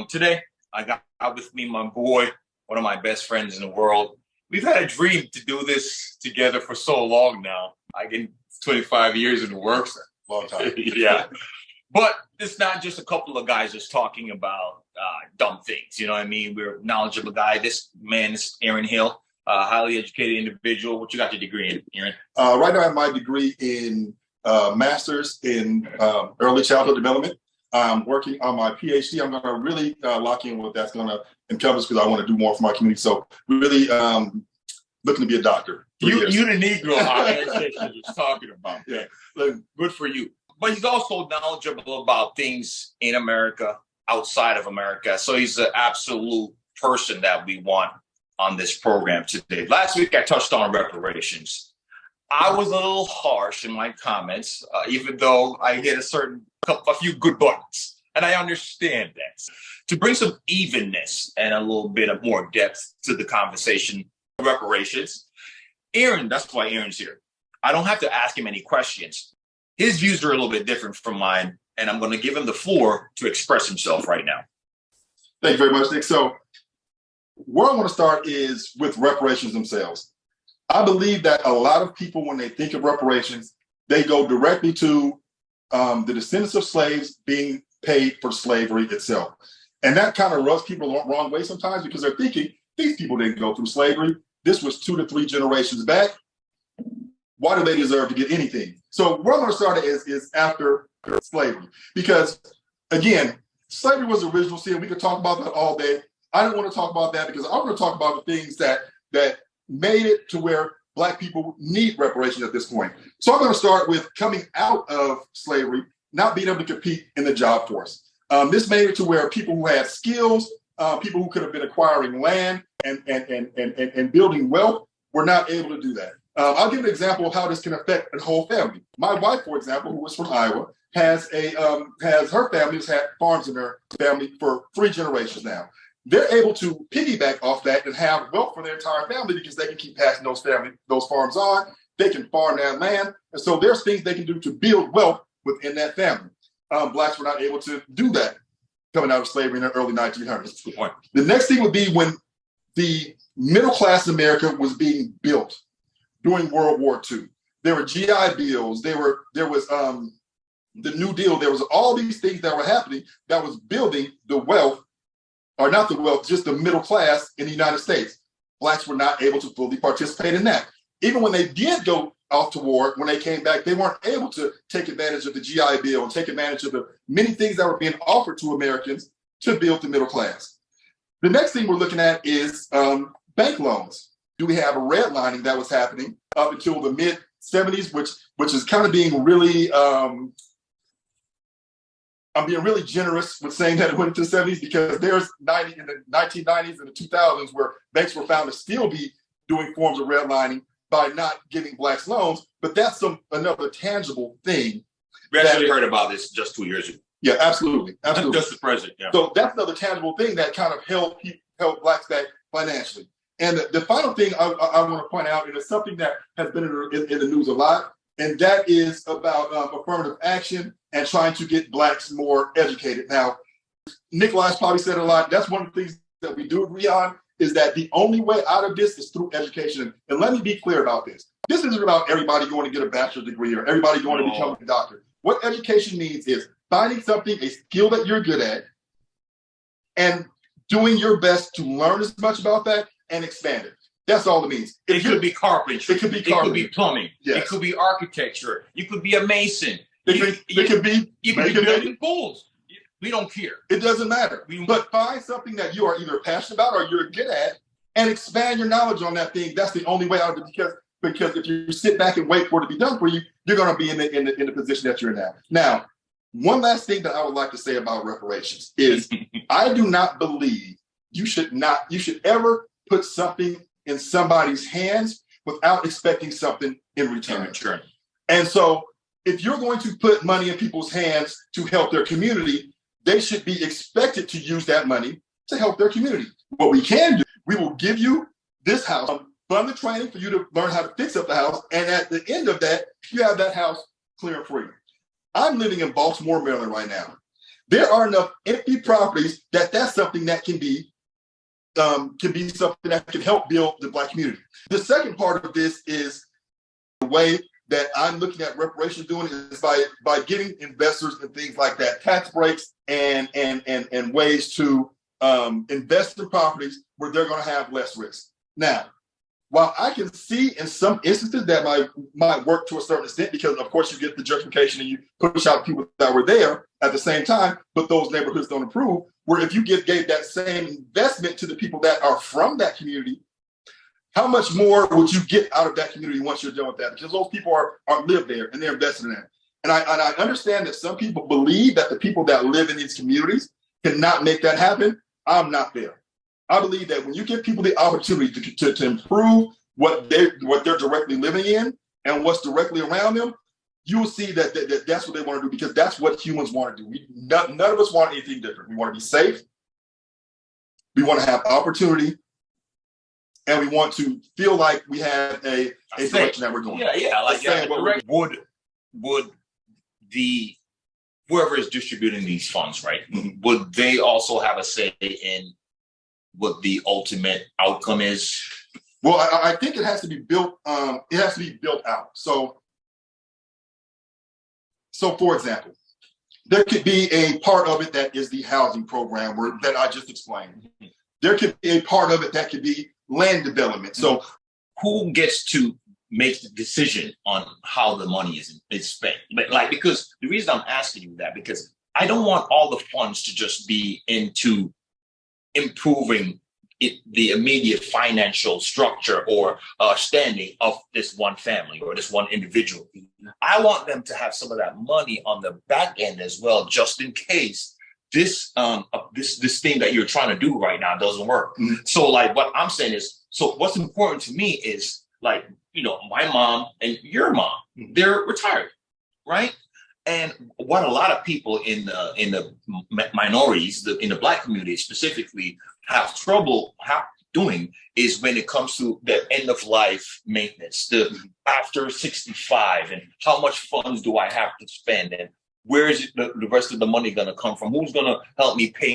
Today, I got with me my boy, one of my best friends in the world. We've had a dream to do this together for so long now. I get 25 years in the works. Long time. Yeah. But it's not just a couple of guys just talking about dumb things. You know what I mean? We're a knowledgeable guy. This man is Aaron Hill, a highly educated individual. What you got your degree in, Aaron? Right now I have my degree in master's in early childhood development. I'm working on my PhD. I'm going to really lock in what that's going to encompass because I want to do more for my community. So really looking to be a doctor. You the Negro our ancestors was talking about. Yeah. Good for you. But he's also knowledgeable about things in America, outside of America. So he's the absolute person that we want on this program today. Last week, I touched on reparations. I was a little harsh in my comments, even though I hit a few good buttons. And I understand that. To bring some evenness and a little bit of more depth to the conversation, reparations, Aaron, that's why Aaron's here. I don't have to ask him any questions. His views are a little bit different from mine, and I'm going to give him the floor to express himself right now. Thank you very much, Nick. So where I want to start is with reparations themselves. I believe that a lot of people, when they think of reparations, they go directly to the descendants of slaves being paid for slavery itself. And that kind of rubs people the wrong way sometimes because they're thinking, these people didn't go through slavery. This was 2 to 3 generations back. Why do they deserve to get anything? So where I'm going to start is after slavery. Because, again, slavery was the original sin. We could talk about that all day. I don't want to talk about that because I'm going to talk about the things that made it to where Black people need reparations at this point. So I'm going to start with coming out of slavery, not being able to compete in the job force. This made it to where people who had skills, people who could have been acquiring land and building wealth were not able to do that. I'll give an example of how this can affect a whole family. My wife, for example, who was from Iowa, has her family has had farms in her family for 3 generations now. They're able to piggyback off that and have wealth for their entire family because they can keep passing those farms on. They can farm that land. And so there's things they can do to build wealth within that family. Blacks were not able to do that coming out of slavery in the early 1900s. The next thing would be when the middle class in America was being built during World War II. There were GI Bills. There was the New Deal. There was all these things that were happening that was building the wealth, or not the wealth, just the middle class in the United States. Blacks were not able to fully participate in that. Even when they did go off to war, when they came back, they weren't able to take advantage of the GI Bill and take advantage of the many things that were being offered to Americans to build the middle class. The next thing we're looking at is bank loans. Do we have a redlining that was happening up until the mid-70s, which is kind of being really, I'm being really generous with saying that it went into the 70s because there's in the 1990s and the 2000s where banks were found to still be doing forms of redlining by not giving Blacks loans, but that's another tangible thing. We actually heard about this just 2 years ago. Yeah, absolutely. Just the president, yeah. So that's another tangible thing that kind of held Blacks back financially. And the final thing I want to point out, and it's something that has been in the news a lot, and that is about affirmative action and trying to get Blacks more educated. Now, Nikolai's probably said a lot. That's one of the things that we do agree on, is that the only way out of this is through education. And let me be clear about this. This isn't about everybody going to get a bachelor's degree or everybody going to become a doctor. What education means is finding something, a skill that you're good at, and doing your best to learn as much about that and expand it. That's all it means. It could be carpentry. It could be plumbing. Yes. It could be architecture. You could be a mason. You could be building pools. We don't care. It doesn't matter. But find something that you are either passionate about or you're good at and expand your knowledge on that thing. That's the only way out of it because if you sit back and wait for it to be done for you, you're going to be in the position that you're in now. Now, one last thing that I would like to say about reparations is I do not believe you should ever put something in somebody's hands without expecting something in return. And so if you're going to put money in people's hands to help their community, they should be expected to use that money to help their community. What we can do, we will give you this house, fund the training for you to learn how to fix up the house, and at the end of that, you have that house clear and free. I'm living in Baltimore, Maryland right now. There are enough empty properties that's something that can be something that can help build the Black community. The second part of this is the way that I'm looking at reparations doing is by giving investors and things like that tax breaks and ways to invest in properties where they're going to have less risk. Now, while I can see in some instances that might work to a certain extent, because of course you get the gentrification and you push out people that were there at the same time, but those neighborhoods don't improve. Where if you gave that same investment to the people that are from that community, how much more would you get out of that community once you're done with that? Because those people are live there and they're invested in that. And I understand that some people believe that the people that live in these communities cannot make that happen. I'm not there. I believe that when you give people the opportunity to improve what they're directly living in and what's directly around them, you will see that that's what they want to do, because that's what humans want to do. None of us want anything different. We want to be safe. We want to have opportunity. And we want to feel like we have a direction that we're going. Yeah. Like would the whoever is distributing these funds, right? Mm-hmm. Would they also have a say in what the ultimate outcome is? Well, I think it has to be built. It has to be built out. So for example, there could be a part of it that is the housing program that I just explained. There could be a part of it that could be land development. So who gets to make the decision on how the money is spent? But because the reason I'm asking you that, because I don't want all the funds to just be into improving the immediate financial structure or standing of this one family or this one individual. I want them to have some of that money on the back end as well, just in case this thing that you're trying to do right now doesn't work. Mm-hmm. So what I'm saying is, so what's important to me is my mom and your mom, they're retired, right? And what a lot of people in the minorities, in the Black community specifically, have trouble doing is when it comes to the end of life maintenance, after 65, and how much funds do I have to spend, and where is the rest of the money going to come from? Who's going to help me pay